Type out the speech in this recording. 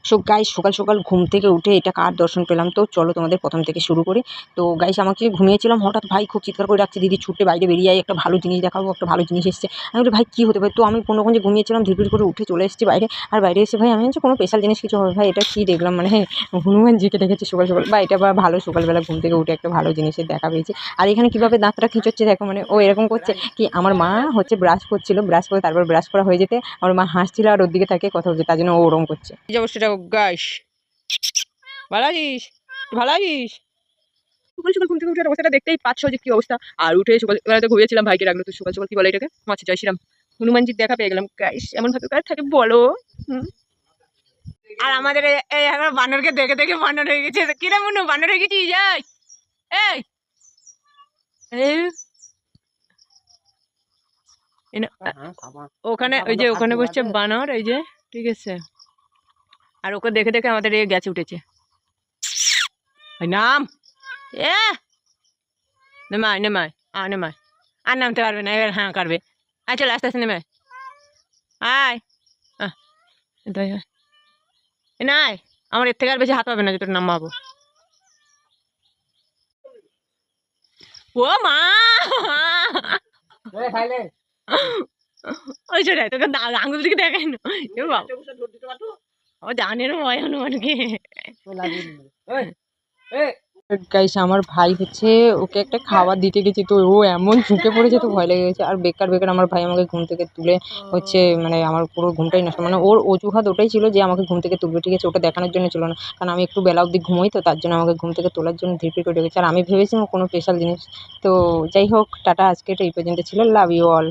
So guys সকাল সকাল ঘুম থেকে উঠে এটা কার দর্শন পেলাম, তো চলো তোমাদের প্রথম থেকে শুরু করি। তো গাইস আমাকে ঘুমিয়েছিলাম, হঠাৎ ভাই খুব চিৎকার করে ডাকছে, দিদি ছুটে বাইরে বেরিয়ে যায়, একটা ভালো জিনিস দেখাবো, একটা ভালো জিনিস এসছে। আমি বলি ভাই কী হতে পারে, তো আমি কোনো যে ঘুমিয়েছিলাম ধীরে ধীরে করে উঠে চলে এসেছি বাইরে। আর বাইরে এসে ভাই আমি হচ্ছে কোনো স্পেশাল জিনিস কিছু হবে, ভাই এটা কী দেখলাম, মানে হনুমানজিকে দেখেছি সকাল সকাল, বা এটা বা ভালো সকালবেলা ঘুম থেকে উঠে একটা ভালো জিনিসের দেখা পেয়েছি। আর এখানে কীভাবে দাঁতটা খিঁচোচ্ছে দেখো, মানে ও এরকম করছে কি, আমার মা হচ্ছে ব্রাশ করছিল, ব্রাশ করে তারপর ব্রাশ করা হয়ে যেতে আমার মা হাসছিল আর ওর দিকে তাকে কথা বলছে, তার জন্য ও ওরকম করছে। এই যে অবস্থাটা গাইস, ভালো আছিস? ভালো আছিস? সকাল সকাল ঘুম থেকে উঠে অবস্থাটা দেখতেই পাচ্ছ যে কি অবস্থা। আর উঠে সকালবেলা তো ঘুমিয়েছিলাম, ভাইকে রাখলো, তো সকাল সকাল কি বলে এটাকে, আচ্ছা জয় শ্রীরাম, হনুমানজির দেখা পেয়ে গেলাম গাইস। এমন ভাবে কার থাকে বলো? হুম। আর আমাদের এই এখন বানরকে দেখে দেখে বানর হয়ে গেছে, কিরে মনু বানর হয়ে গেছিস? এই এই ওখানে ওই যে ওখানে বসছে বানর, এই যে, ঠিক আছে। আর ওকে দেখে দেখে আমাদের এই গেছে উঠেছে নাম এ নেমায় নেমায় নেমায় আর নামতে পারবে না, এবার হ্যাঁ করবে। চলে আস্তে আস্তে নেমে আয়। নাই আমার এর থেকে আর বেশি হাত পাবে না, যতটা নামাবো। ও মা ওই ছোটাই তোকে আঙুল দিকে দেখাই না, ও জানের ভয় হনুমানকে। গাইস আমার ভাই হচ্ছে ওকে একটা খাবার দিতে গেছি, তো ও এমন ঝুঁকে পড়েছে, তো ভয় লেগে গেছে। আর বেকার বেকার আমার ভাই আমাকে ঘুম থেকে তুলে হচ্ছে, মানে আমার পুরো ঘুমটাই নষ্ট, মানে ওর অজুহাত ওটাই ছিল যে আমাকে ঘুম থেকে তুলবে, ঠিক আছে, ওটা দেখানোর জন্য ছিল না, কারণ আমি একটু বেলা অবধি ঘুমোই, তো তার জন্য আমাকে ঘুম থেকে তোলার জন্য ধীরে করে ডেকেছে। আর আমি ভেবেছিলাম কোনো স্পেশাল জিনিস। তো যাই হোক টাটা, আজকে এটা এই পর্যন্ত ছিল, লাভ ইউ অল।